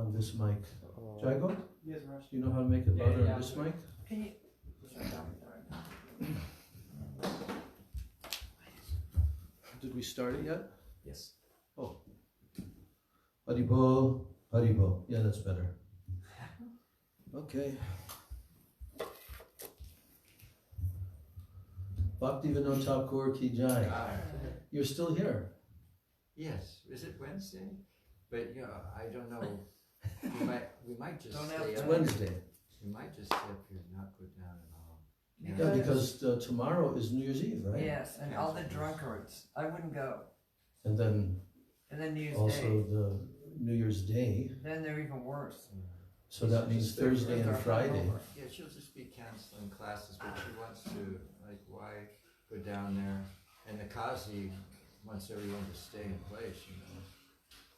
on this mic. Jago? Yes, Raj. Do you know how to make it louder on this mic? Can you? Did we start it yet? Yes. Oh. Haribol, Haribol. Yeah, that's better. Okay. Bhaktivinoda Thakur ki jai. You're still here. Yes. Is it Wednesday? But yeah, I don't know. We might just stay It's up. Wednesday. We might just stay up here and not go down at all. Yeah, because tomorrow is New Year's Eve, right? Yes, and all the drunkards. I wouldn't go. And then New Year's also Day. the New Year's Day. Then they're even worse. So that means Thursday and Friday. Yeah, she'll just be canceling classes, but she wants to, like, why go down there? And the Kazi wants everyone to stay in place, you know.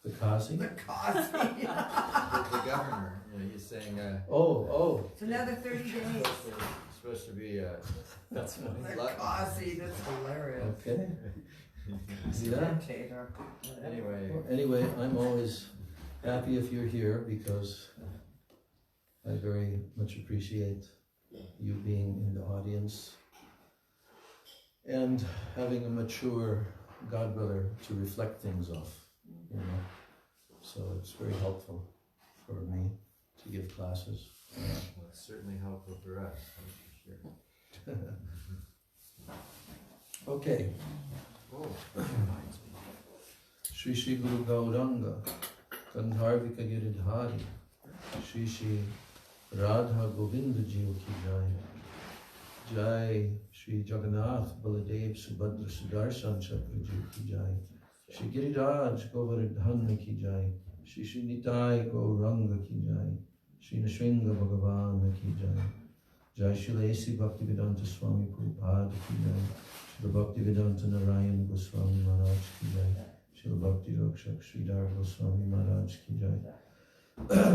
The Kazi? The Kazi. The governor, you know, he's saying, It's another 30 days. supposed to be, That's funny. The Kazi, that's hilarious. Okay. See that? Dictator. anyway. Well, anyway, I'm always happy if you're here because I very much appreciate you being in the audience and having a mature godbrother to reflect things off, you know. So it's very helpful for me to give classes. Well, it's certainly helpful for us, that's for sure. Okay. Oh, that reminds me. Shri Shri Guru Gauranga, Gandharvika Giridhari, Shri Shri Radha Govinda Jiva ki Jai, Jai Shri Jagannath Baladev Subhadra Sudarshan Chakra Jiva ki Jai, Shri Giriraj Govardhana ki Jai, Shri Shri Nitai Gauranga ki Jai, Shri Nrsimha Bhagavana ki Jai, Jai Shri Lesi Bhaktivedanta Swami Prabhupada ki Jai, Shri Bhaktivedanta Narayan Goswami Maharaj ki Jai, Shri Bhakti Rakshak Sridhar Goswami Maharaj ki Jai,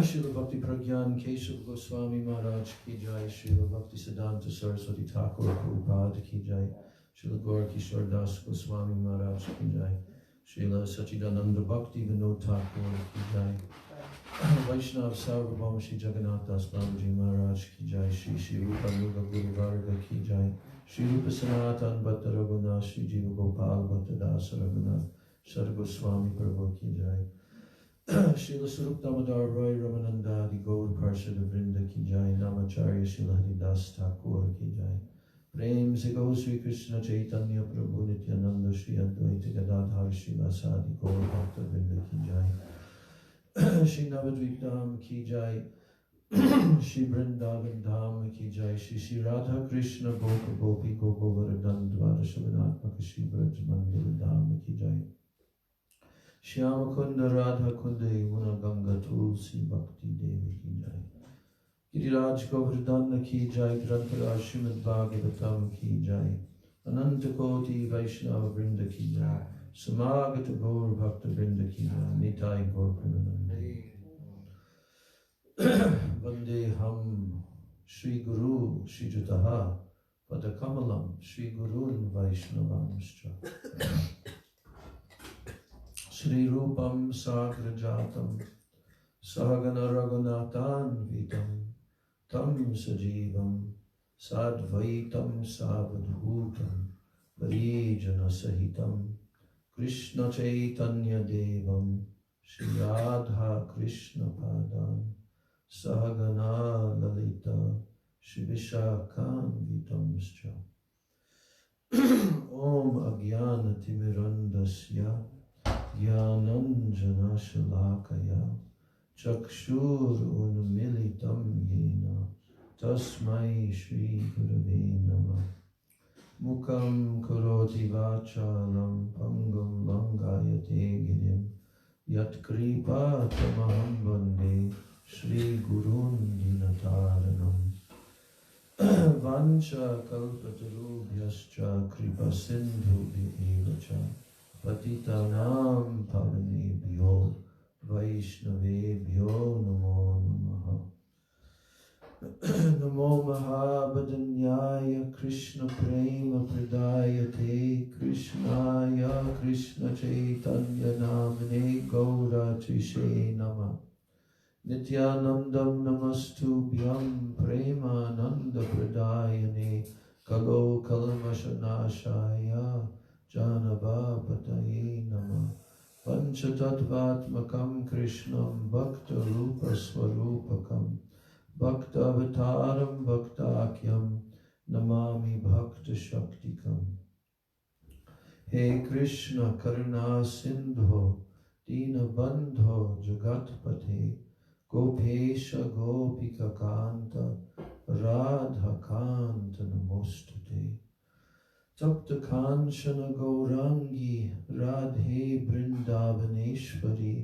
Srila Bhakti Pragyan Keshav Goswami Maharaj ki Jai, Srila Bhakti Siddhanta Saraswati Thakur Prabhupada ki Jai, Srila Gaur Kishore Das Goswami Maharaj ki Jai, Srila Sachidananda Bhakti Vinod Thakur ki Jai, Vaishnav Sarvabhauma Shri Jagannath Das Babaji Maharaj ki Jai, Shri Shri Rupa Nuga Guru Varga ki Jai, Shri Rupa Sanatan Bhatta Raghunath, Shri Jiva Gopal Bhatta Das Raghunath, Sar Goswami Prabhu ki Jai, Srila Sarup Damodar Roy Ramananda Adi Gaur Parshada Vrinda ki Jai, Namacharya Srila Haridas Thakur ki Jai, Prem Se Gaur Sri Krishna Chaitanya Prabhu Nityananda Shri Advaita Gadadhar Srila Sadi Gaur Bhakta Vrinda ki Jai, Shri Navadvip Dham ki Jai, Shri Vrindavan Dham ki Jai, Shri Shri Radha Krishna Gopa Gopi Gopa Vardhan Dvara Shavanatmaka Shri Braj Mandira Dham ki Jai, Shyama Kunda Radha Kunda Yamuna Ganga Tulsi Bhakti Devi ki Jai, Giriraj Govardhana ki Jai, Granthara Srimad Bhagavatam ki Jai, Ananta Koti Vaishnava Vrinda ki Jai, Samagata Gaur Bhakta Vrinda ki Jai, Nitai Gaur Premanande. Vandeham Shri Guru Shri Jataha Padakamalam Shri Gurun Vaishnavamscha Shri Rupam Sagrajatam Sahagana Raghunathan Vitam Tam Sajivam Sadvaitam Savadhutam Parijana Sahitam Krishna Chaitanya Devam Shri Radha Krishna Padan Sahagana Lalita Shivishakam Vitamscha Om Agyana Timirandasya Jnananjana Shalakaya Chakshur Unmilitam Yena Tasmai Shri Gurave Namah Mukam Karoti Vachalam Pangam Langayate Girim Yat Kripa Tamaham Bande Shri Gurun Dinataranam Vancha Kalpatarubhyascha Kripa Sindhu Evacha Patitanam Pavanebhyo Vaishnavebhyo Namo Namaha Namo Mahabhadanyaya Krishna Prema Pradayate Krishnaya Krishna Chaitanya Namane Gaura Trishe Nama Nityanandam namastubhyam premananda pradayane kalo kalmashanashaya janabapataye nama panchatattvatmakam krishnam bhakta rupa swarupakam bhakta avataram bhaktakyam namami bhakta shaktikam. He Krishna karuna sindho dina bandho jagatpate Gopesha Gopika Kanta Radha Kanta Namostate Tapta Kanchana Gaurangi Radhe Brindavaneshwari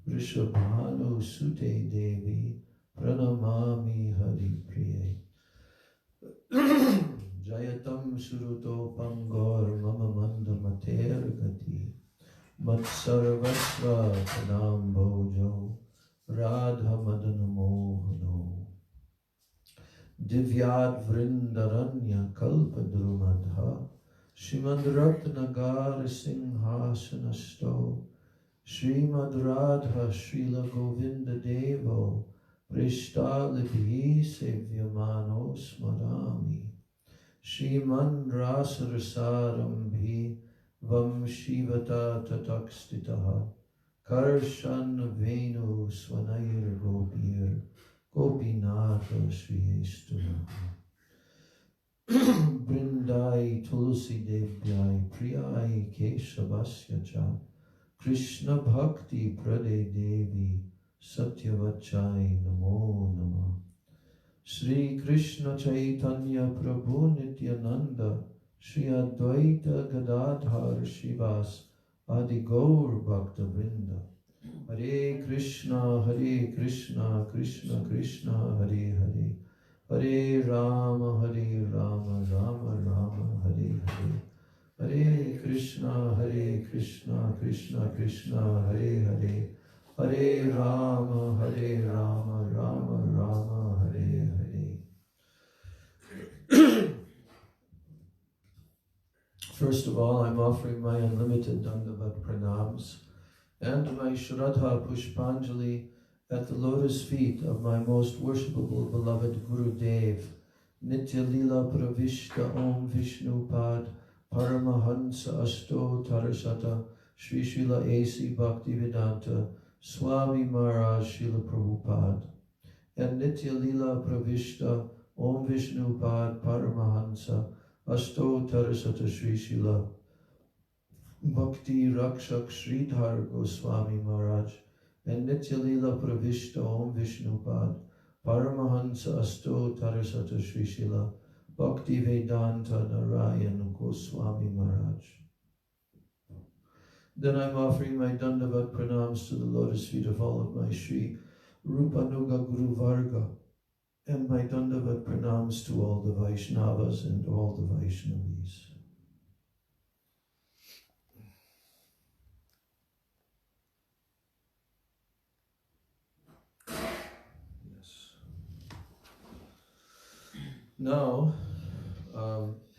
Vrishabhanu Sute Devi Pranamami Hari Priye Jayatam Suruto Pangor Mama Manda Mater Gati Matsarvasva Padam Bhojo Radha Madana Mohano Divyad Vrindaranya Kalpadrumadha Shrimad Ratnagar Singhasanasto Srimad Radha Srila Govinda Devo Prishtadibhi Sevyamano Smarami Shriman Rasarasarambhi Vam Shivata Tatakstitaha Karshan Venu Swanayir Gopir Gopinatha Shri Estuna Brindai Tulsi Devyai Priyai Keshavasya Cha Krishna Bhakti Prade Devi Satyavachai Namo Nama Shri Krishna Chaitanya Prabhu Nityananda Shri Advaita Gadadhar Shivas Adi Gaur Bhakta Vrinda Hare Krishna Krishna Krishna Hare Hare Hare Rama Rama Rama Hare Hare Hare Krishna Krishna Krishna Hare Hare Hare Rama Rama Hare Hare. First of all, I'm offering my unlimited Dandavat Pranams and my Shraddha Pushpanjali at the lotus feet of my most worshipable beloved Gurudev, Nitya Lila Pravishta Om Vishnu Pad Paramahansa Asto Tarasata Sri Srila A.C. Bhaktivedanta Swami Maharaj Srila Prabhupada, and Nitya Lila Pravishta Om Vishnu Pad Paramahansa Asto Tarasata Sri Srila Bhakti Rakshak Sridhar Goswami Maharaj, and Nitya Lila Pravishta Om Vishnu Pad Paramahansa Asto Tarasata Sri Srila Bhakti Vedanta Narayan Goswami Maharaj. Then I'm offering my Dandavat Pranams to the lotus feet of all of my Sri Rupanuga Guru Varga, and my Dandavat Pranams to all the Vaishnavas and all the Vaishnavis. Yes. Now,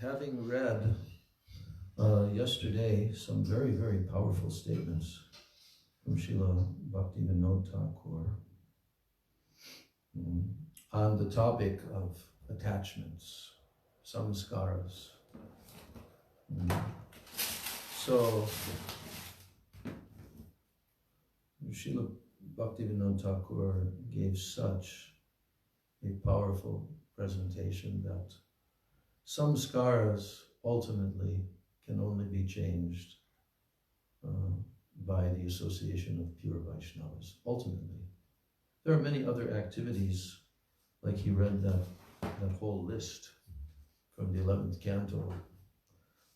having read yesterday some very, very powerful statements from Srila Bhaktivinoda Thakur on the topic of attachments, samskaras. So, Srila Bhaktivinoda Thakur gave such a powerful presentation that samskaras ultimately can only be changed by the association of pure Vaishnavas. Ultimately. There are many other activities, like he read that whole list from the 11th canto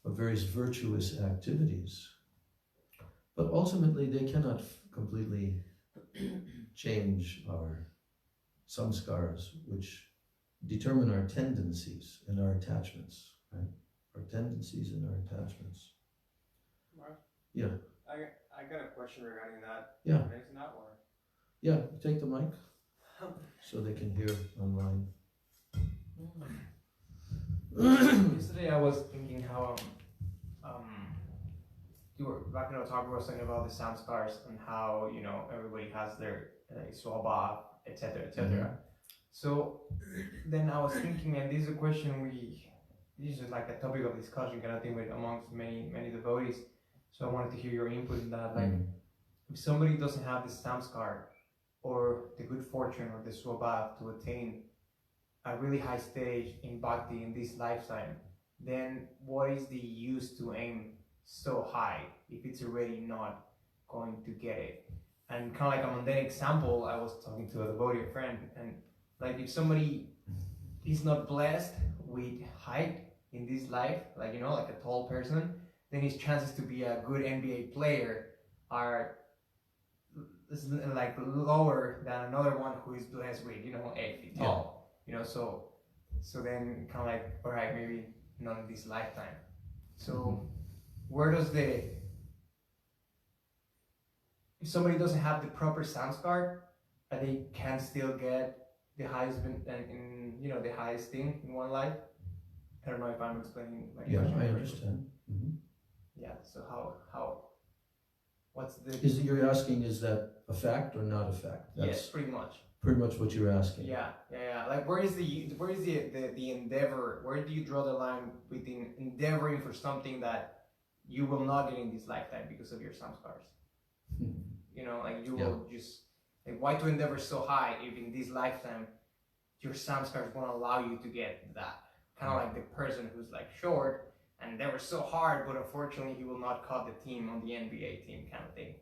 of various virtuous activities. But ultimately they cannot completely change our samskaras, which determine our tendencies and our attachments, right? Our tendencies and our attachments. Mark? Yeah. I got a question regarding that. Yeah. Is not or? Yeah, take the mic so they can hear online. Yesterday I was thinking how you were talking about the samskars and how everybody has their swabha etc., etc. So then I was thinking, and this is a question this is like a topic of discussion kind of thing with amongst many devotees. So I wanted to hear your input in that. Like, if somebody doesn't have the samskar or the good fortune or the swabhav to attain a really high stage in bhakti in this lifetime, then what is the use to aim so high if it's already not going to get it? And kind of like a mundane example, I was talking to a devotee, a friend, and like if somebody is not blessed with height in this life, like, you know, like a tall person, then his chances to be a good NBA player are like lower than another one who is blessed with, you know, 8 feet tall. You know, so then kind of like, all right, maybe not in this lifetime. So where does if somebody doesn't have the proper samskar, they can still get the highest in you know, the highest thing in one life? I don't know if I'm explaining my question. Yeah, I understand. Yeah, so how what's the... You're asking, is that a fact or not a fact? Yes, pretty much. Pretty much what you're asking. Yeah. Like, where is the endeavor? Where do you draw the line between endeavoring for something that you will not get in this lifetime because of your samskars? You know, like you will just, like, why to endeavor so high if in this lifetime your samskars won't allow you to get that? Kind of like the person who's like short and they were so hard, but unfortunately he will not cut the team on the NBA team, kind of thing.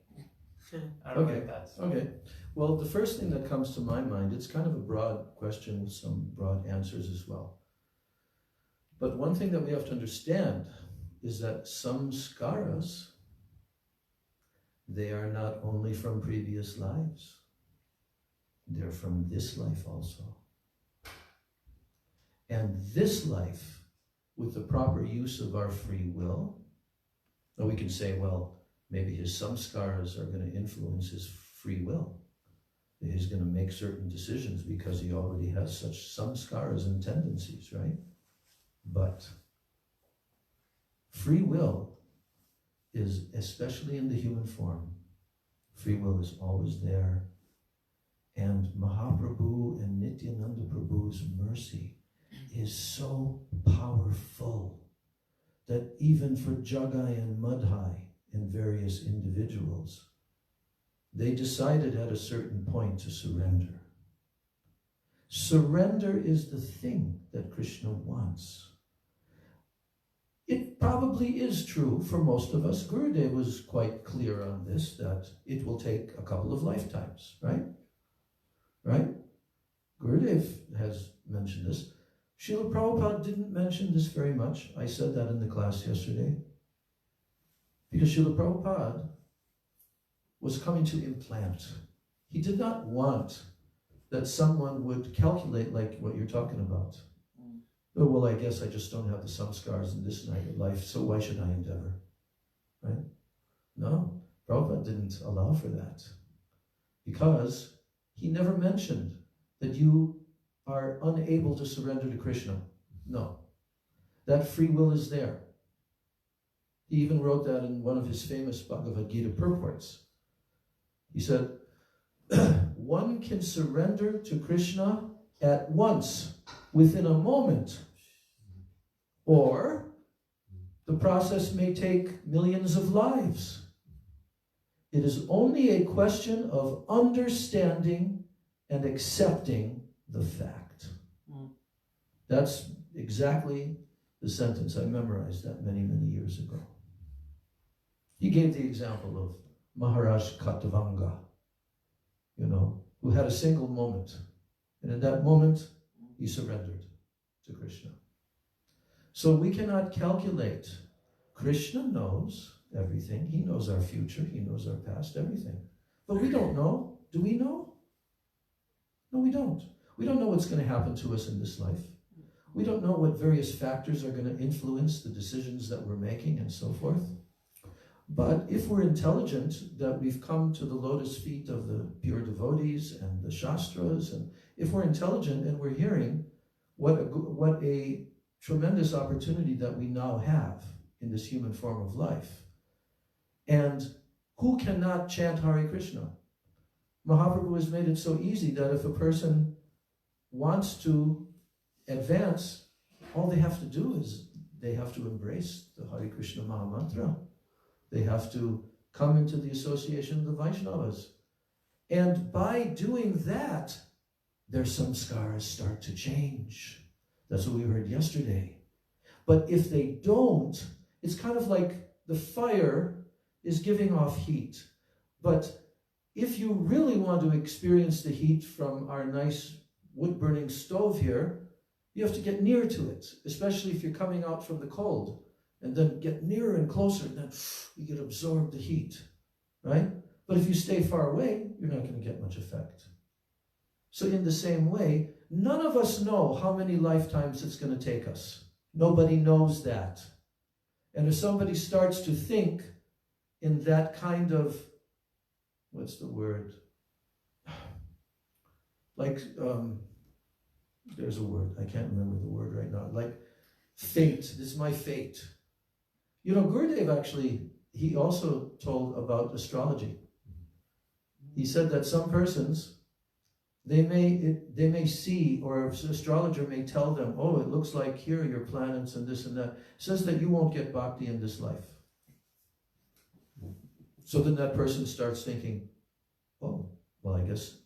I don't get that. So. Okay. Well, the first thing that comes to my mind, it's kind of a broad question with some broad answers as well. But one thing that we have to understand is that samskaras, they are not only from previous lives, they're from this life also. And this life, with the proper use of our free will, now we can say, well, maybe his samskaras are going to influence his free will. He's going to make certain decisions because he already has such samskaras and tendencies, right? But free will is, especially in the human form, free will is always there. And Mahaprabhu and Nityananda Prabhu's mercy is so powerful that even for Jagai and Madhai and various individuals, they decided at a certain point to surrender. Surrender is the thing that Krishna wants. It probably is true for most of us. Gurudev was quite clear on this, that it will take a couple of lifetimes, right? Right? Gurudev has mentioned this. Srila Prabhupada didn't mention this very much. I said that in the class yesterday. Because Srila Prabhupada was coming to implant. He did not want that someone would calculate like what you're talking about. Oh, well, I guess I just don't have the samskars in this life, so why should I endeavor? Right? No, Prabhupada didn't allow for that. Because he never mentioned that you are unable to surrender to Krishna. No. That free will is there. He even wrote that in one of his famous Bhagavad Gita purports. He said, one can surrender to Krishna at once, within a moment, or the process may take millions of lives. It is only a question of understanding and accepting the fact. That's exactly the sentence. I memorized that many, many years ago. He gave the example of Maharaj Katha, you know, who had a single moment. And in that moment, he surrendered to Krishna. So we cannot calculate. Krishna knows everything. He knows our future. He knows our past, everything. But we don't know. Do we know? No, we don't. We don't know what's going to happen to us in this life. We don't know what various factors are going to influence the decisions that we're making and so forth. But if we're intelligent, that we've come to the lotus feet of the pure devotees and the Shastras, and if we're intelligent and we're hearing what a tremendous opportunity that we now have in this human form of life. And who cannot chant Hare Krishna? Mahaprabhu has made it so easy that if a person wants to advance, all they have to do is they have to embrace the Hare Krishna Maha Mantra. They have to come into the association of the Vaishnavas. And by doing that, their samskaras start to change. That's what we heard yesterday. But if they don't, it's kind of like the fire is giving off heat. But if you really want to experience the heat from our nice wood-burning stove here, you have to get near to it, especially if you're coming out from the cold, and then get nearer and closer, and then you get absorbed the heat, right? But if you stay far away, you're not going to get much effect. So in the same way, none of us know how many lifetimes it's going to take us. Nobody knows that. And if somebody starts to think in that kind of, what's the word? Like, there's a word, I can't remember the word right now. Like fate, this is my fate. You know, Gurudev actually, he also told about astrology. He said that some persons, they may see, or an astrologer may tell them, oh, it looks like here are your planets and this and that. It says that you won't get bhakti in this life. So then that person starts thinking, oh, well, I guess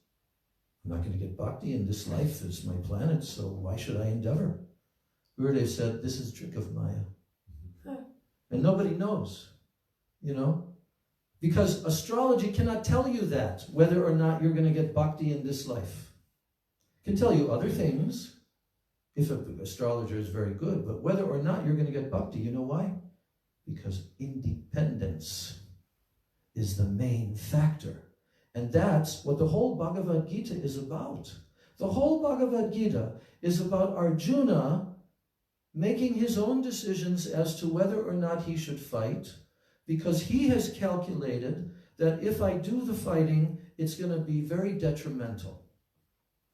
I'm not going to get bhakti in this life. It's my planet, so why should I endeavor? Gurudev said, this is a trick of Maya. And nobody knows, you know? Because astrology cannot tell you that, whether or not you're going to get bhakti in this life. It can tell you other things, if an astrologer is very good, but whether or not you're going to get bhakti, you know why? Because independence is the main factor. And that's what the whole Bhagavad Gita is about. The whole Bhagavad Gita is about Arjuna making his own decisions as to whether or not he should fight, because he has calculated that if I do the fighting, it's going to be very detrimental.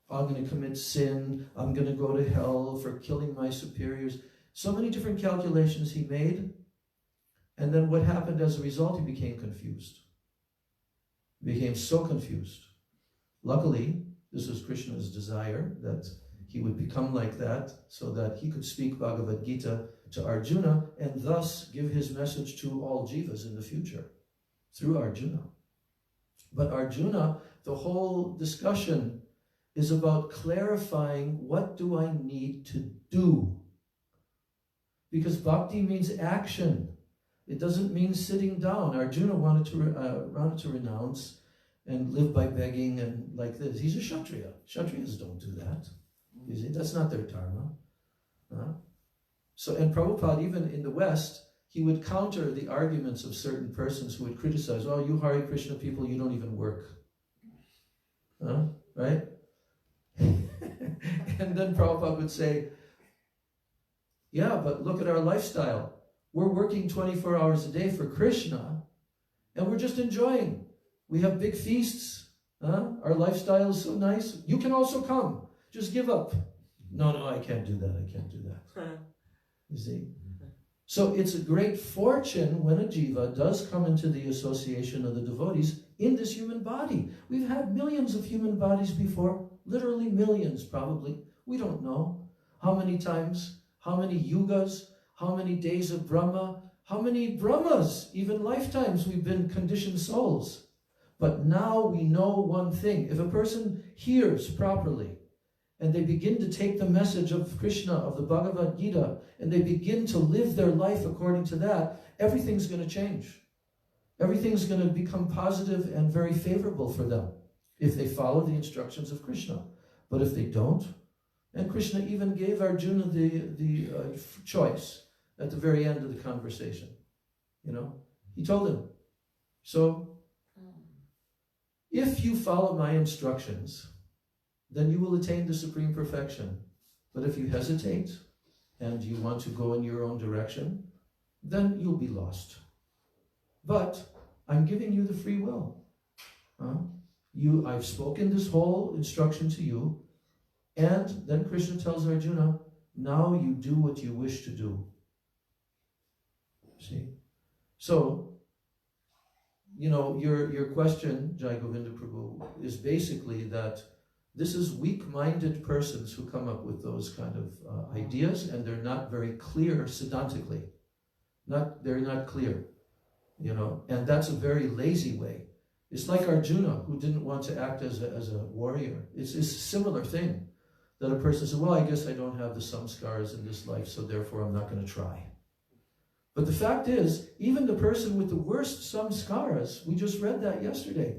I'm going to commit sin, I'm going to go to hell for killing my superiors. So many different calculations he made, and then what happened as a result, he became confused. He became so confused. Luckily, this was Krishna's desire, that he would become like that, so that he could speak Bhagavad Gita to Arjuna, and thus give his message to all jivas in the future, through Arjuna. But Arjuna, the whole discussion is about clarifying, what do I need to do? Because bhakti means action. It doesn't mean sitting down. Arjuna wanted to renounce and live by begging and like this. He's a Kshatriya. Kshatriyas don't do that. You see, that's not their dharma. So, and Prabhupada, even in the West, he would counter the arguments of certain persons who would criticize, oh, you Hare Krishna people, you don't even work. Right? And then Prabhupada would say, yeah, but look at our lifestyle. We're working 24 hours a day for Krishna, and we're just enjoying. We have big feasts. Our lifestyle is so nice. You can also come. Just give up. No, I can't do that. I can't do that. You see? So it's a great fortune when a jiva does come into the association of the devotees in this human body. We've had millions of human bodies before. Literally millions, probably. We don't know how many times, how many yugas, how many days of Brahma, how many Brahmas, even lifetimes we've been conditioned souls. But now we know one thing. If a person hears properly, and they begin to take the message of Krishna, of the Bhagavad Gita, and they begin to live their life according to that, everything's going to change. Everything's going to become positive and very favorable for them if they follow the instructions of Krishna. But if they don't, and Krishna even gave Arjuna the choice at the very end of the conversation. You know, he told him, so if you follow my instructions, then you will attain the supreme perfection. But if you hesitate and you want to go in your own direction, then you'll be lost. But I'm giving you the free will. I've spoken this whole instruction to you, and then Krishna tells Arjuna, now you do what you wish to do. See? So, your question, Jai Govinda Prabhu, is basically that this is weak-minded persons who come up with those kind of ideas, and they're not very clear Siddhantically. They're not clear, and that's a very lazy way. It's like Arjuna, who didn't want to act as a warrior. It's a similar thing, that a person says, well, I guess I don't have the samskaras in this life, so therefore I'm not going to try. But the fact is, even the person with the worst samskaras, we just read that yesterday,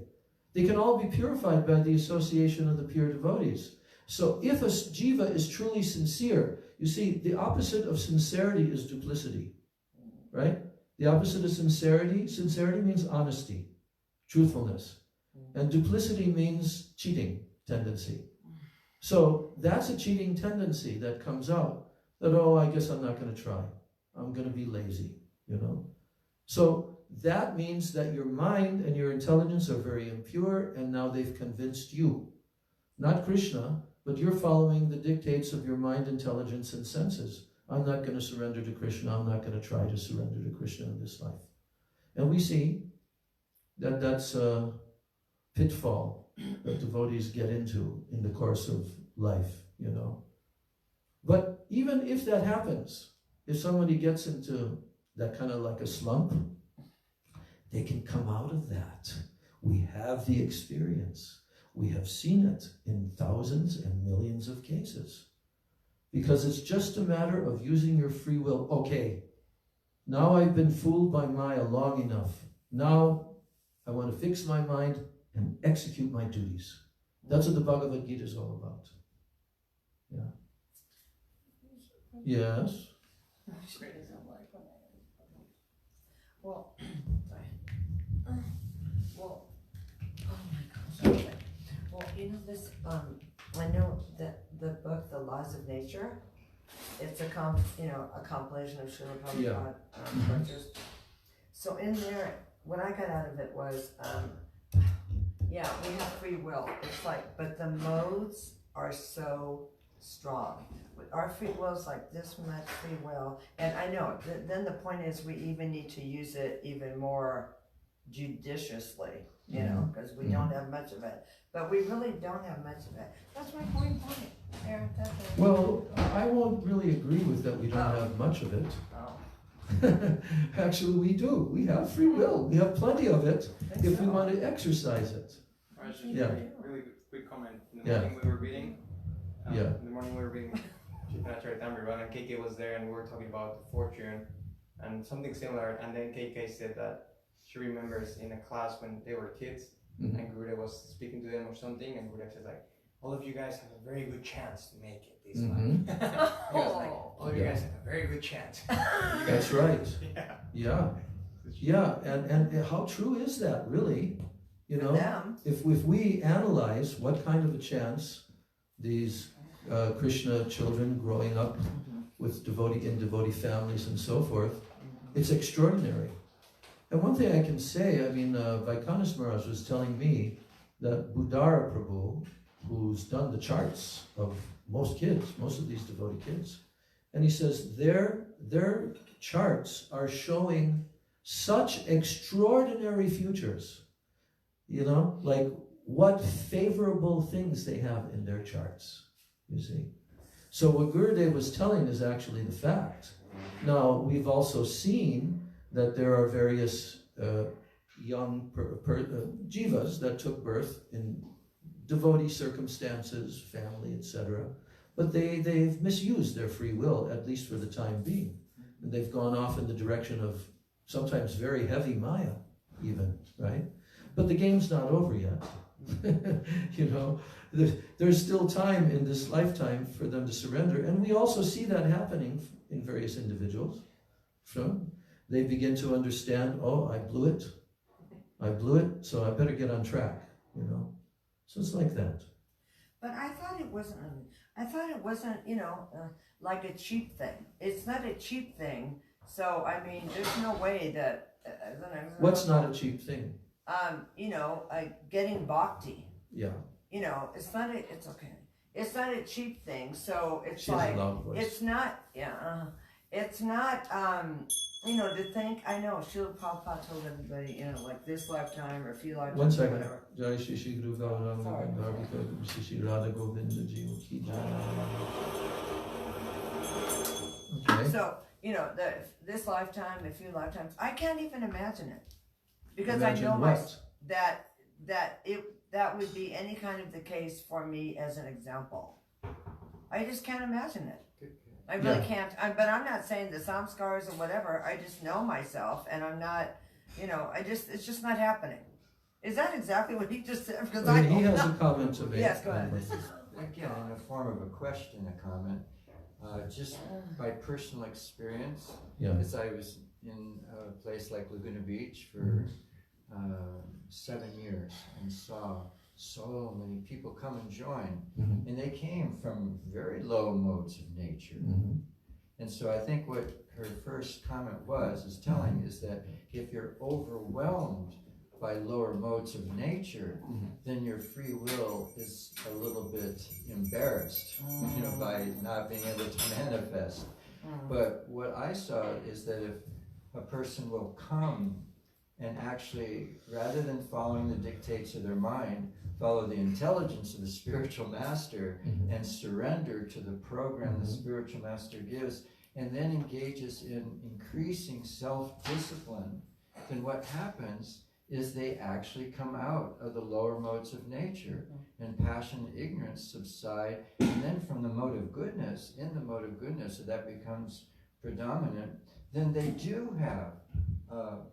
they can all be purified by the association of the pure devotees. So if a jiva is truly sincere, you see, the opposite of sincerity is duplicity, right? The opposite of sincerity means honesty, truthfulness. And duplicity means cheating tendency. So that's a cheating tendency that comes out, that, oh, I guess I'm not going to try. I'm going to be lazy, So that means that your mind and your intelligence are very impure, and now they've convinced you, not Krishna, but you're following the dictates of your mind, intelligence, and senses. I'm not going to surrender to Krishna. I'm not going to try to surrender to Krishna in this life. And we see that that's a pitfall that devotees get into in the course of life, But even if that happens, if somebody gets into that kind of like a slump, they can come out of that. We have the experience. We have seen it in thousands and millions of cases. Because it's just a matter of using your free will. Okay, now I've been fooled by Maya long enough. Now I want to fix my mind and execute my duties. That's what the Bhagavad Gita is all about. Yeah. Yes? Well, sorry. Well, oh my gosh. Okay. Well, this, I know that the book, The Laws of Nature, it's a compilation of Srila Prabhupada lectures. So in there, what I got out of it was, we have free will. It's like, but the modes are so strong. Our free will is like this much free will. And I know, then the point is we even need to use it even more judiciously, because we don't have much of it. But we really don't have much of it. That's my point. Well, I won't really agree with that we don't have much of it. Oh. Actually, we do. We have free will. We have plenty of it if we want to exercise it. Yeah. Really quick comment. In the morning we were reading. In the morning we were reading and KK was there, and we were talking about the fortune and something similar. And then KK said that she remembers in a class when they were kids, and Gurudev was speaking to them or something, and Gurudev says like, all of you guys have a very good chance to make it this life. He was like, all of you guys have a very good chance. That's right. Yeah. And how true is that, really? If we analyze what kind of a chance these Krishna children growing up with devotee families and so forth, it's extraordinary. And one thing I can say, Vaikanas Maharaj was telling me that Budara Prabhu, who's done the charts of most of these devotee kids, and he says their charts are showing such extraordinary futures, like what favorable things they have in their charts, you see. So what Gurudev was telling is actually the fact. Now, we've also seen that there are various young jivas that took birth in devotee circumstances, family, etc. But they've misused their free will, at least for the time being. And they've gone off in the direction of sometimes very heavy Maya, even, right? But the game's not over yet. There's still time in this lifetime for them to surrender. And we also see that happening in various individuals. So they begin to understand, oh, I blew it, so I better get on track, So it's like that. But I thought it wasn't, like a cheap thing. It's not a cheap thing. So, there's no way that... What's not a cheap thing? Getting bhakti. Yeah. It's not a cheap thing. So it's she like, has a loud voice. it's not, it's not, you know, to think, I know, Srila Prabhupada told everybody, you know, like this lifetime or a few lifetimes. 1 second. Or whatever. Jai Shri Shri Guru Gauranga Gandharvika Shri Shri Radha Govinda Jiva Ki Jai. Okay. So, you know, this lifetime, a few lifetimes, I can't even imagine it. Because Imagine I know what? that would be any kind of the case for me as an example. I just can't imagine it. I really can't. But I'm not saying the samskars or whatever. I just know myself, and I'm not, you know, it's just not happening. Is that exactly what he just said? Because Well, I he don't has know. a comment to make. Yes, go ahead. This is, again, in the form of a question, a comment. Just by personal experience, Yeah. as I was in a place like Laguna Beach for 7 years and saw so many people come and join, and they came from very low modes of nature. And so I think what her first comment is telling is that if you're overwhelmed by lower modes of nature, then your free will is a little bit embarrassed, you know, by not being able to manifest. But what I saw is that if a person will come and actually, rather than following the dictates of their mind, follow the intelligence of the spiritual master and surrender to the program the spiritual master gives, and then engages in increasing self-discipline, then what happens is they actually come out of the lower modes of nature, and passion and ignorance subside, and then from the mode of goodness, in the mode of goodness, so that becomes predominant, then they do have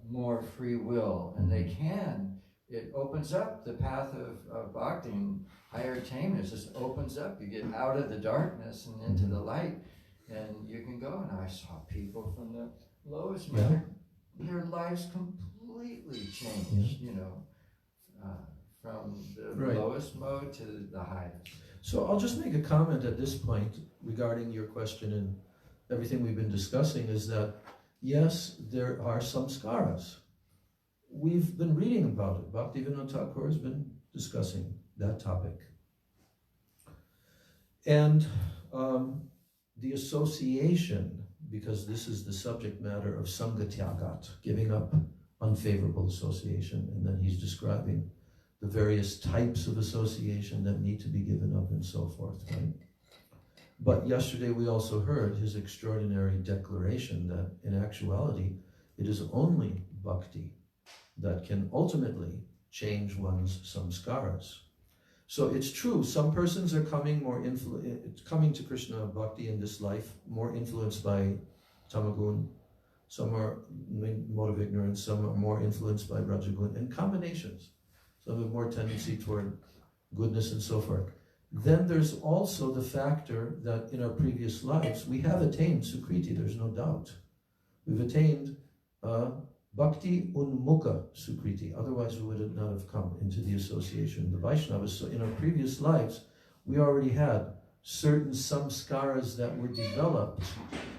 more free will, and they can. It opens up the path of bhakti and higher attainment. It just opens up. You get out of the darkness and into the light, and you can go. And I saw people from the lowest mode, their lives completely changed, you know, from the lowest mode to the highest. So I'll just make a comment at this point regarding your question and everything we've been discussing, is that yes, there are some skaras. We've been reading about it. Bhaktivinoda Thakur has been discussing that topic. And the association, because this is the subject matter of Sangatyagat, giving up unfavorable association, and then he's describing the various types of association that need to be given up and so forth, right? But yesterday we also heard his extraordinary declaration that in actuality it is only bhakti that can ultimately change one's samskaras. So it's true, some persons are coming to Krishna bhakti in this life more influenced by tamagun, some are mode of ignorance, some are more influenced by rajagun, and combinations. Some have more tendency toward goodness and so forth. Then there's also the factor that in our previous lives we have attained Sukriti, there's no doubt. We've attained Bhakti Unmukha Sukriti, otherwise we would not have come into the association. The Vaishnavas, so in our previous lives, we already had certain samskaras that were developed.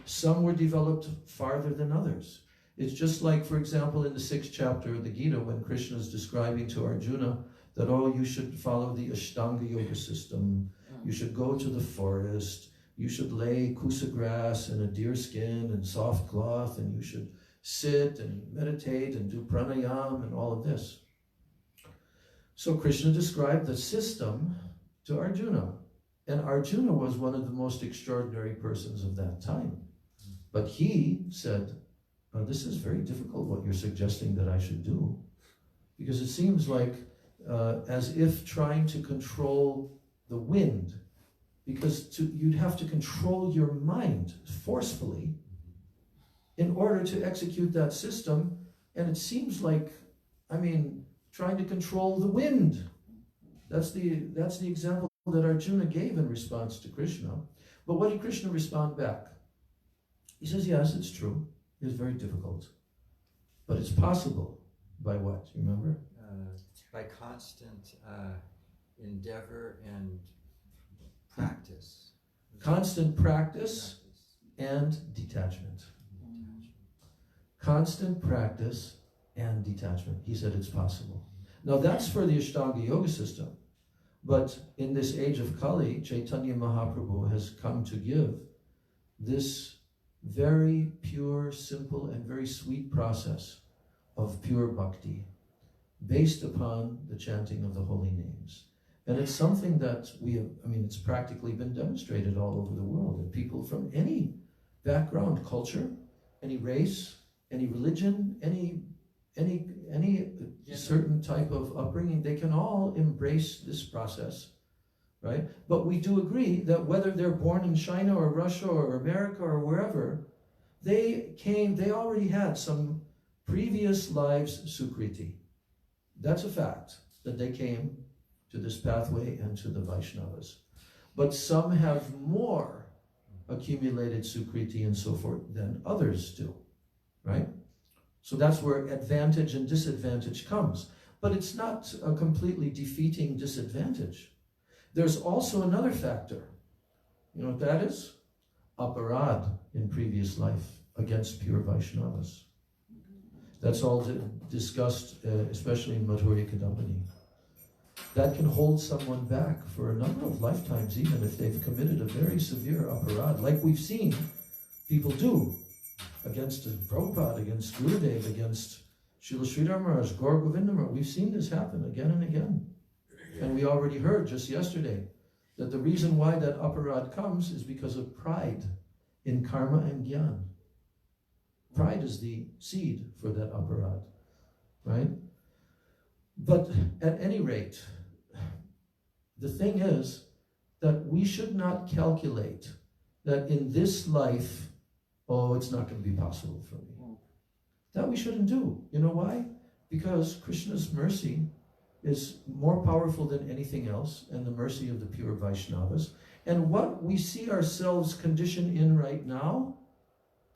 Some were developed farther than others. It's just like, for example, in the 6th chapter of the Gita, when Krishna is describing to Arjuna that, oh, you should follow the Ashtanga Yoga system, you should go to the forest, you should lay kusa grass and a deer skin and soft cloth, and you should sit and meditate and do pranayam and all of this. So Krishna described the system to Arjuna, and Arjuna was one of the most extraordinary persons of that time. But he said, oh, this is very difficult what you're suggesting that I should do, because it seems like as if trying to control the wind, because you'd have to control your mind forcefully in order to execute that system, and it seems like, I mean, trying to control the wind. That's the example that Arjuna gave in response to Krishna. But what did Krishna respond back? He says, yes, it's true. It's very difficult. But it's possible. By what? You remember? By constant endeavor and practice. Constant practice and detachment. Constant practice and detachment. He said it's possible. Now that's for the Ashtanga Yoga system. But in this age of Kali, Chaitanya Mahaprabhu has come to give this very pure, simple, and very sweet process of pure bhakti based upon the chanting of the holy names. And it's something that we have, it's practically been demonstrated all over the world, that people from any background, culture, any race, any religion, any certain type of upbringing, they can all embrace this process, right? But we do agree that whether they're born in China or Russia or America or wherever, they already had some previous lives sukriti. That's a fact, that they came to this pathway and to the Vaishnavas. But some have more accumulated sukriti and so forth than others do, right? So that's where advantage and disadvantage comes. But it's not a completely defeating disadvantage. There's also another factor. You know what that is? Aparad in previous life against pure Vaishnavas. That's all discussed, especially in Madhurya Kadambini. That can hold someone back for a number of lifetimes, even if they've committed a very severe aparad, like we've seen people do against Prabhupada, against Gurudev, against Srila Sridhar Maharaj, Gaur Govinda Maharaj. We've seen this happen again and again. And we already heard just yesterday that the reason why that aparad comes is because of pride in karma and jnana. Pride is the seed for that aparad, right? But at any rate, the thing is that we should not calculate that in this life, oh, it's not going to be possible for me. That we shouldn't do. You know why? Because Krishna's mercy is more powerful than anything else, and the mercy of the pure Vaishnavas. And what we see ourselves conditioned in right now,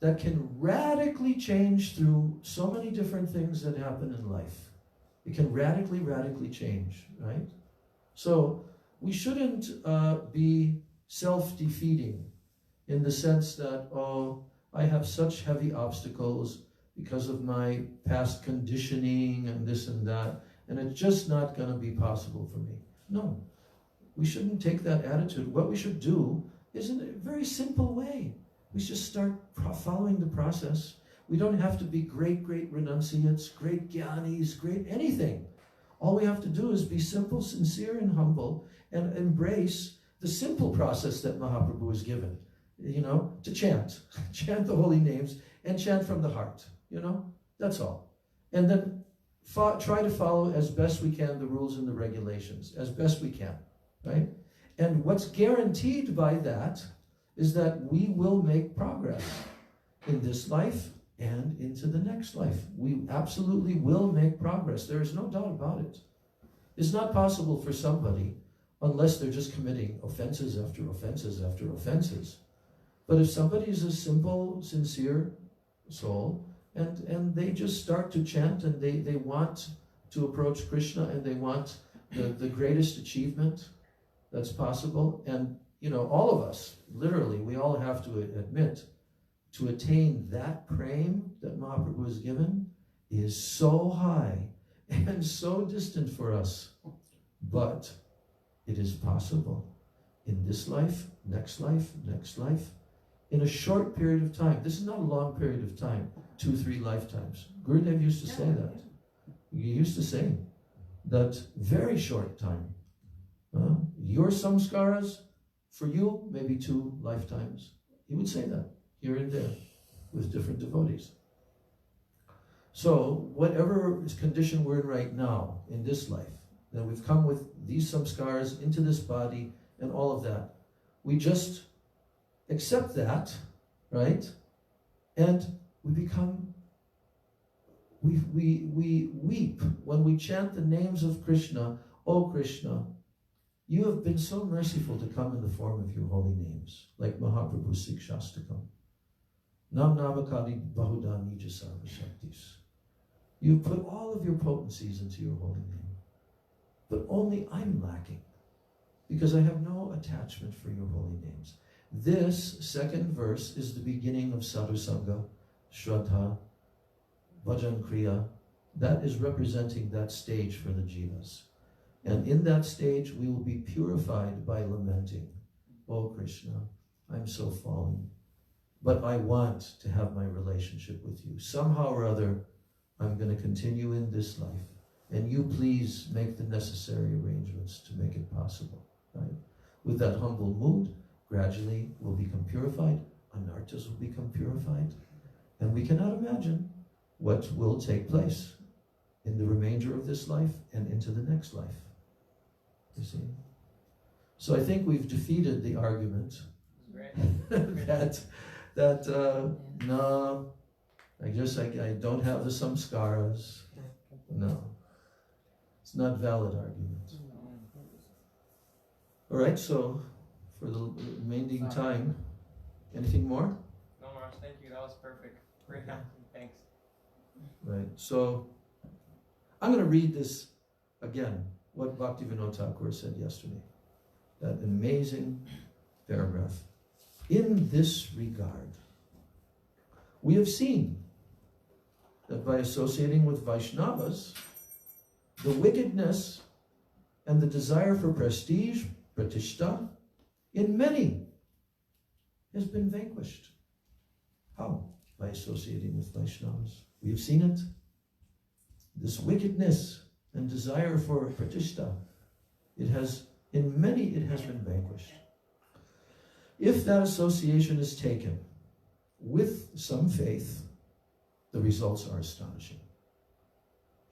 that can radically change through so many different things that happen in life. It can radically, radically change, right? So we shouldn't be self-defeating in the sense that, oh, I have such heavy obstacles because of my past conditioning and this and that, and it's just not going to be possible for me. No, we shouldn't take that attitude. What we should do is in a very simple way. We just start following the process. We don't have to be great renunciates, great jnanis, great anything. All we have to do is be simple, sincere, and humble, and embrace the simple process that Mahaprabhu has given, you know, to chant. Chant the holy names, and chant from the heart, you know? That's all. And then try to follow as best we can the rules and the regulations, as best we can, right? And what's guaranteed by that is that we will make progress in this life and into the next life. We absolutely will make progress. There is no doubt about it. It's not possible for somebody, unless they're just committing offenses after offenses after offenses. But if somebody is a simple, sincere soul, and they just start to chant, and they want to approach Krishna, and they want the greatest achievement that's possible, and you know, all of us, literally, we all have to admit, to attain that prem that Mahaprabhu has given is so high and so distant for us. But it is possible in this life, next life, in a short period of time. This is not a long period of time, 2-3 lifetimes. Gurudev used to say that. He used to say that very short time. Your samskaras, for you, maybe 2 lifetimes. He would say that here and there with different devotees. So whatever condition we're in right now in this life, that we've come with these samskaras into this body and all of that, we just accept that, right? And we become, we weep when we chant the names of Krishna. Oh Krishna, you have been so merciful to come in the form of your holy names, like Mahaprabhu Sikshastakam. Nam Namakali Bahuda Nija Sarva Shaktis. You put all of your potencies into your holy name. But only I'm lacking, because I have no attachment for your holy names. This second verse is the beginning of Sadhu Sangha, Shraddha, Bhajan Kriya. That is representing that stage for the jivas. And in that stage, we will be purified by lamenting, oh Krishna, I'm so fallen. but I want to have my relationship with you. Somehow or other, I'm going to continue in this life. And you please make the necessary arrangements to make it possible, right? With that humble mood, gradually we'll become purified, anartas will become purified, and we cannot imagine what will take place in the remainder of this life and into the next life. You see? So I think we've defeated the argument that no, I don't have the samskaras. No. It's not valid argument. All right, so for the remaining time, anything more? No, Maharaj, thank you. That was perfect. Great. Thanks. Right, so I'm going to read this again, what Bhaktivinoda Thakur said yesterday. That amazing paragraph. In this regard, we have seen that by associating with Vaishnavas, the wickedness and the desire for prestige, pratishta, in many has been vanquished. How? By associating with Vaishnavas. We have seen it. This wickedness and desire for pratishta, in many it has been vanquished. If that association is taken with some faith, the results are astonishing.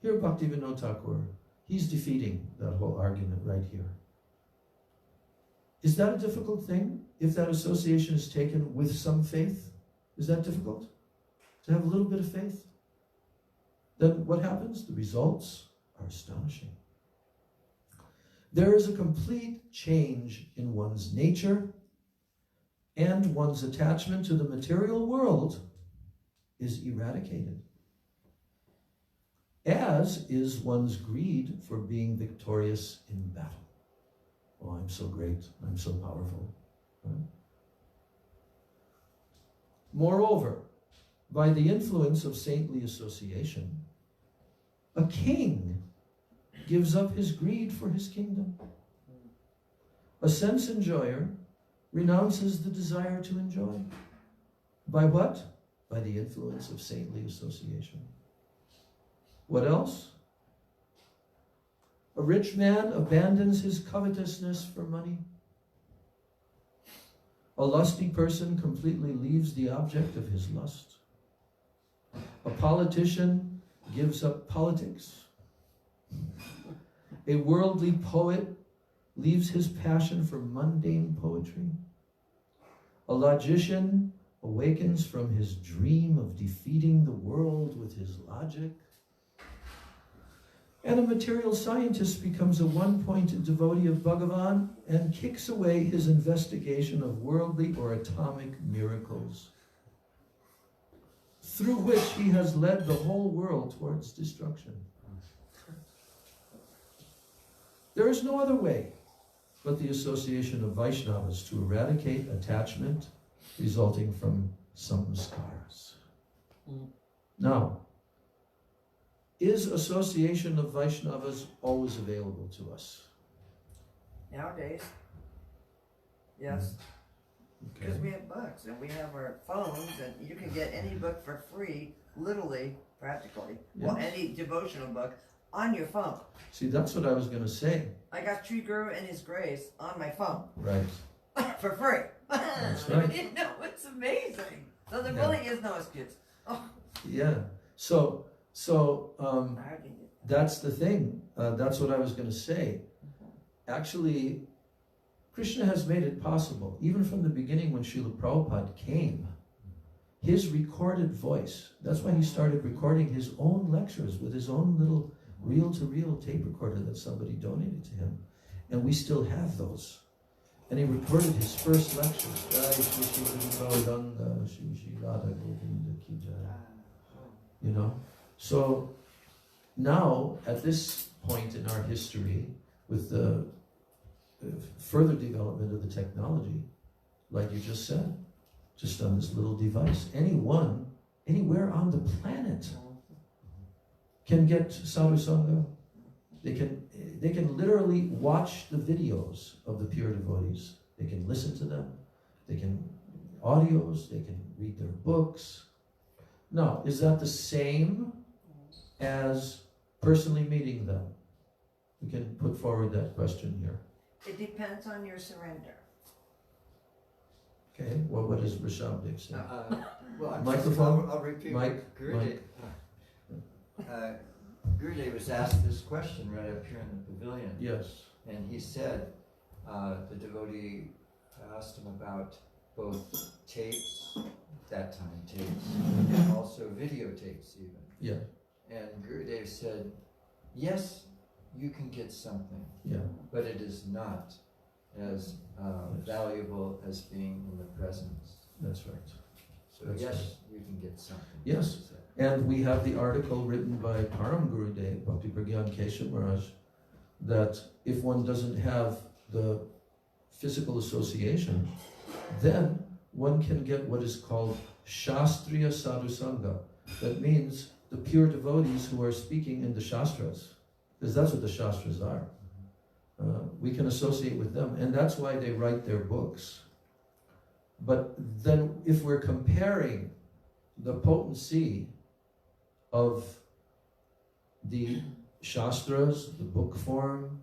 Here Bhaktivinoda Thakur, he's defeating that whole argument right here. Is that a difficult thing? If that association is taken with some faith, is that difficult? To have a little bit of faith? Then what happens? The results are astonishing. There is a complete change in one's nature, and one's attachment to the material world is eradicated, as is one's greed for being victorious in battle. Oh, I'm so great, I'm so powerful. Right? Moreover, by the influence of saintly association, a king gives up his greed for his kingdom. A sense enjoyer renounces the desire to enjoy. By what? By the influence of saintly association. What else? A rich man abandons his covetousness for money. A lusty person completely leaves the object of his lust. A politician gives up politics. A worldly poet leaves his passion for mundane poetry. A logician awakens from his dream of defeating the world with his logic. And a material scientist becomes a one-pointed devotee of Bhagavan and kicks away his investigation of worldly or atomic miracles, through which he has led the whole world towards destruction. There is no other way but the association of Vaishnavas to eradicate attachment resulting from samskaras. Now, is association of Vaishnavas always available to us? Nowadays, yes. Because we have books and we have our phones, and you can get any book for free, literally, practically. Yes. Well, any devotional book on your phone. See, that's what I was going to say. I got Tree Guru and His Grace on my phone. Right. For free. That's right. You know, it's amazing. So there really is no excuse. Oh. Yeah. So that's the thing. That's what I was going to say. Actually, Krishna has made it possible, even from the beginning when Srila Prabhupada came, his recorded voice, that's why he started recording his own lectures with his own little reel-to-reel tape recorder that somebody donated to him. And we still have those. And he recorded his first lectures. You know? So now, at this point in our history, with the further development of the technology, like you just said, just on this little device, anyone, anywhere on the planet can get sadhu sangha. They can literally watch the videos of the pure devotees. They can listen to them. They can audios, they can read their books. Now, is that the same as personally meeting them? We can put forward that question here. It depends on your surrender. Okay, well, what does Rishabdev say? Well, Microphone? I'll repeat. Mike? Gurudev was asked this question right up here in the pavilion. Yes. And he said, the devotee asked him about both tapes, that time tapes, and also videotapes even. Yeah. And Gurudev said, yes, you can get something, Yeah. but it is not as valuable as being in the presence. That's right. So That's yes, right. you can get something. Yes. And we have the article written by Param Gurudev, Bhakti Pragyan Keshav Maharaj, that if one doesn't have the physical association, then one can get what is called Shastriya Sadhu Sangha. That means the pure devotees who are speaking in the Shastras, because that's what the Shastras are. We can associate with them, and that's why they write their books. But then if we're comparing the potency of the Shastras, the book form,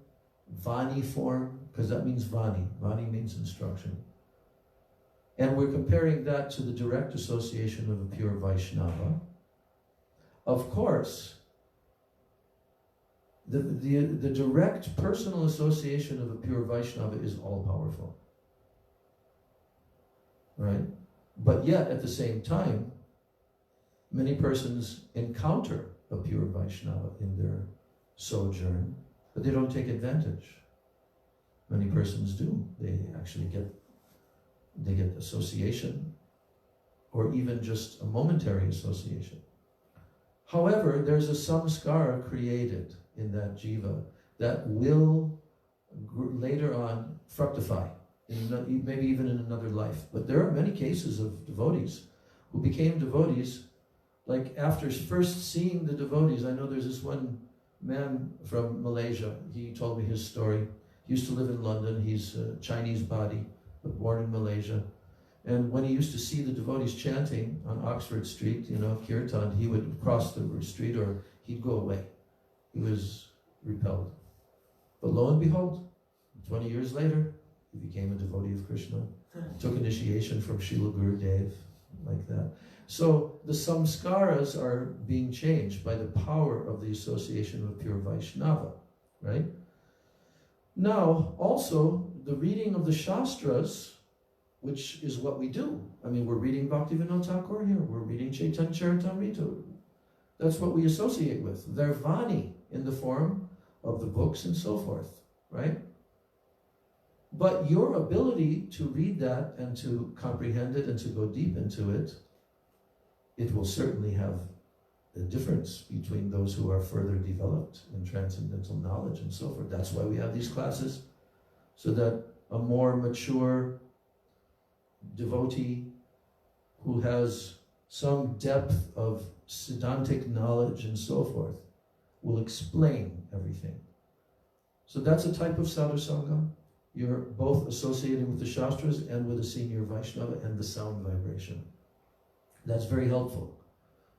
Vani form, because that means Vani. Vani means instruction. And we're comparing that to the direct association of a pure Vaishnava. Of course, the direct personal association of a pure Vaishnava is all-powerful. Right? But yet, at the same time, many persons encounter a pure Vaishnava in their sojourn, but they don't take advantage. Many persons do. They actually get association, or even just a momentary association. However, there's a samskara created in that jiva that will later on fructify, maybe even in another life. But there are many cases of devotees who became devotees, like after first seeing the devotees. I know there's this one man from Malaysia. He told me his story. He used to live in London. He's a Chinese body, but born in Malaysia. And when he used to see the devotees chanting on Oxford Street, kirtan, he would cross the street or he'd go away. He was repelled. But lo and behold, 20 years later, he became a devotee of Krishna, took initiation from Srila Gurudev, like that. So the samskaras are being changed by the power of the association of pure Vaishnava, right? Now, also, the reading of the Shastras, which is what we do. I mean, we're reading Bhaktivinoda Thakur here, we're reading Chaitanya Charitamrita. That's what we associate with. They're Vani in the form of the books and so forth, right? But your ability to read that and to comprehend it and to go deep into it, it will certainly have a difference between those who are further developed in transcendental knowledge and so forth. That's why we have these classes, so that a more mature devotee who has some depth of Siddhantic knowledge and so forth will explain everything. So that's a type of sadhu sangha. You're both associating with the Shastras and with a senior Vaishnava and the sound vibration. That's very helpful.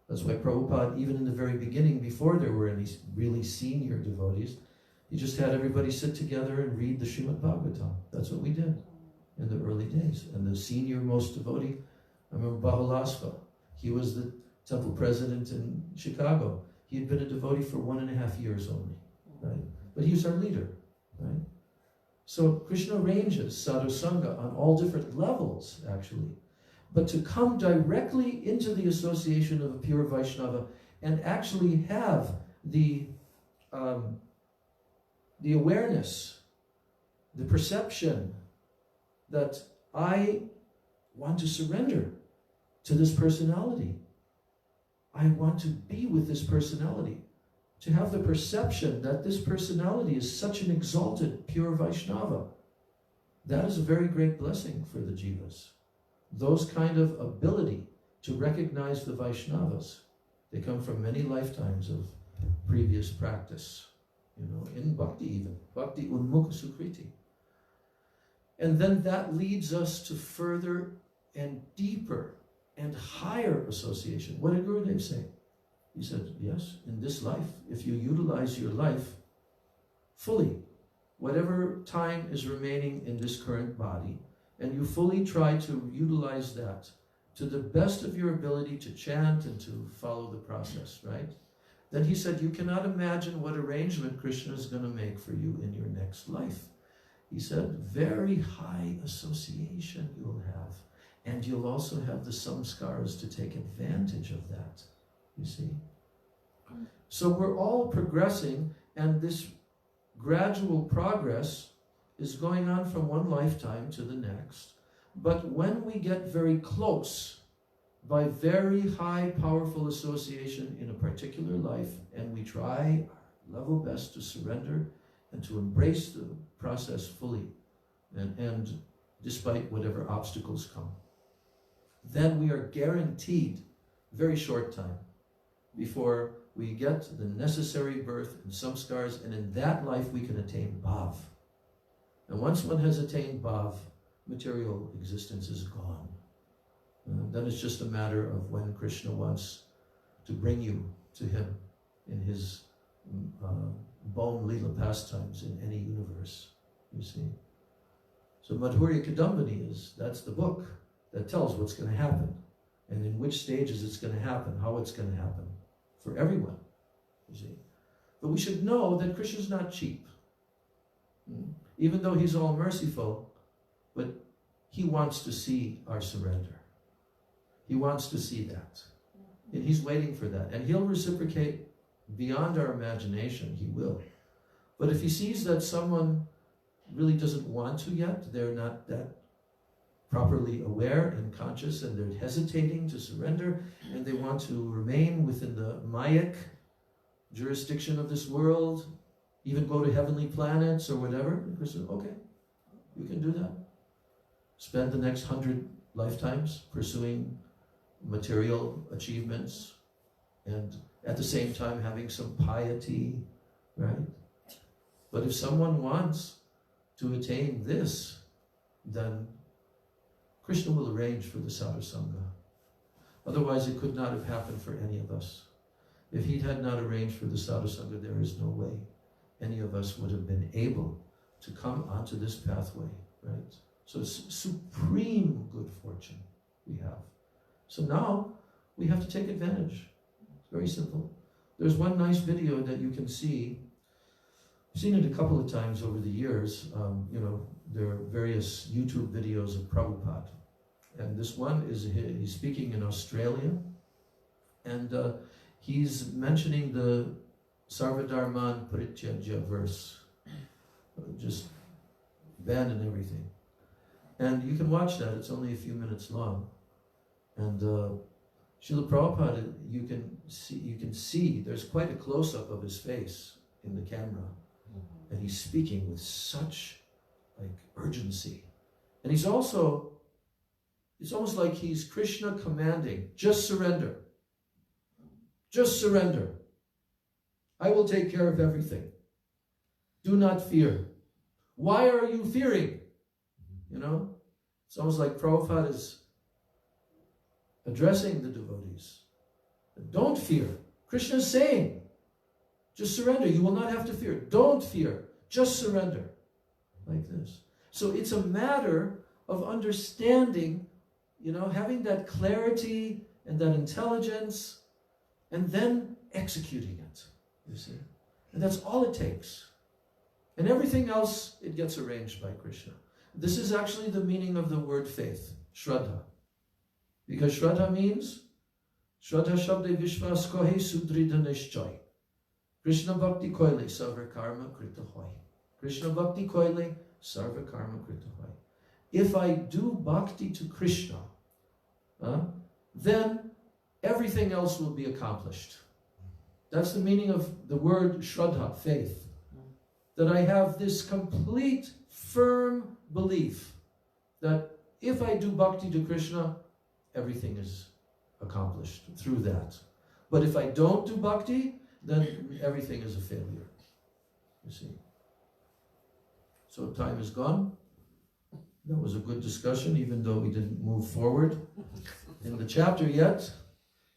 That's why Prabhupada, even in the very beginning, before there were any really senior devotees, he just had everybody sit together and read the Srimad Bhagavatam. That's what we did in the early days. And the senior most devotee, I remember Bahulasva. He was the temple president in Chicago. He had been a devotee for 1.5 years only, right? But he was our leader, right? So Krishna ranges sadhu sangha on all different levels, actually. But to come directly into the association of a pure Vaishnava and actually have the awareness, the perception that I want to surrender to this personality. I want to be with this personality. To have the perception that this personality is such an exalted, pure Vaishnava, that is a very great blessing for the jivas. Those kind of ability to recognize the Vaishnavas, they come from many lifetimes of previous practice, in bhakti even, bhakti unmukha sukriti. And then that leads us to further and deeper and higher association. What did Gurudev say? He said, yes, in this life, if you utilize your life fully, whatever time is remaining in this current body, and you fully try to utilize that to the best of your ability to chant and to follow the process, right? Then he said, you cannot imagine what arrangement Krishna is going to make for you in your next life. He said, very high association you'll have. And you'll also have the samskaras to take advantage of that, you see. So we're all progressing, and this gradual progress is going on from one lifetime to the next. But when we get very close, by very high, powerful association in a particular life, and we try our level best to surrender and to embrace the process fully, and despite whatever obstacles come, then we are guaranteed very short time before we get the necessary birth and samskars, and in that life we can attain bhav. And once one has attained bhav, material existence is gone. Then it's just a matter of when Krishna wants to bring you to him in his bone lila pastimes in any universe, you see. So Madhurya Kadambini that's the book that tells what's going to happen, and in which stages it's going to happen, how it's going to happen, for everyone, you see. But we should know that Krishna's not cheap. Even though he's all merciful, but he wants to see our surrender. He wants to see that. And he's waiting for that. And he'll reciprocate beyond our imagination, he will. But if he sees that someone really doesn't want to yet, they're not that properly aware and conscious, and they're hesitating to surrender, and they want to remain within the Mayic jurisdiction of this world, even go to heavenly planets or whatever, and Krishna, okay, you can do that. Spend the next 100 lifetimes pursuing material achievements, and at the same time having some piety, right? But if someone wants to attain this, then Krishna will arrange for the sadhu sangha. Otherwise it could not have happened for any of us. If he had not arranged for the sadhu sangha, there is no way any of us would have been able to come onto this pathway, right? So it's supreme good fortune we have. So now we have to take advantage. It's very simple. There's one nice video that you can see. I've seen it a couple of times over the years. There are various YouTube videos of Prabhupada. And this one is, he's speaking in Australia. And he's mentioning the Sarvadharman Parityajya verse. Just abandon everything. And you can watch that. It's only a few minutes long. And Srila Prabhupada, you can see, there's quite a close-up of his face in the camera. And he's speaking with such urgency. And he's also, it's almost like he's Krishna commanding, just surrender. Just surrender. I will take care of everything. Do not fear. Why are you fearing? It's almost like Prabhupada is addressing the devotees. Don't fear. Krishna is saying, just surrender. You will not have to fear. Don't fear. Just surrender. Like this. So it's a matter of understanding, having that clarity and that intelligence, and then executing it, you see. And that's all it takes. And everything else, it gets arranged by Krishna. This is actually the meaning of the word faith, Shraddha. Because Shraddha means, Shraddha Shabde Vishwas Kohe Sudrida Nishchay. Krishna Bhakti Koile Sarva Karma Krita Hoy. Krishna Bhakti Koile Sarva Karma Krita Hoy. If I do bhakti to Krishna, then everything else will be accomplished. That's the meaning of the word Shraddha, faith. That I have this complete, firm belief that if I do bhakti to Krishna, everything is accomplished through that. But if I don't do bhakti, then everything is a failure. You see. So time is gone. That was a good discussion, even though we didn't move forward in the chapter yet.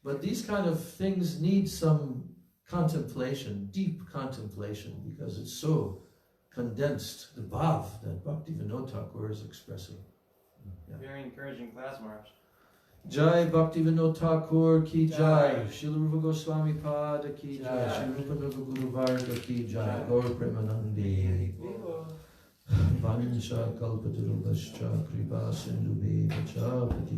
But these kind of things need some contemplation, deep contemplation, because it's so condensed, the bhav that Bhaktivinoda Thakur is expressing. Yeah. Very encouraging class, Maharaj. Jai Bhaktivinoda Thakur ki jai, Srila Rupa Goswami Pada ki jai, Srila Rupa Guru Varga ki jai, Gaur Premanandi. Vansha Kalpatarubhascha Kripa Sindhu Bheva Cha Pati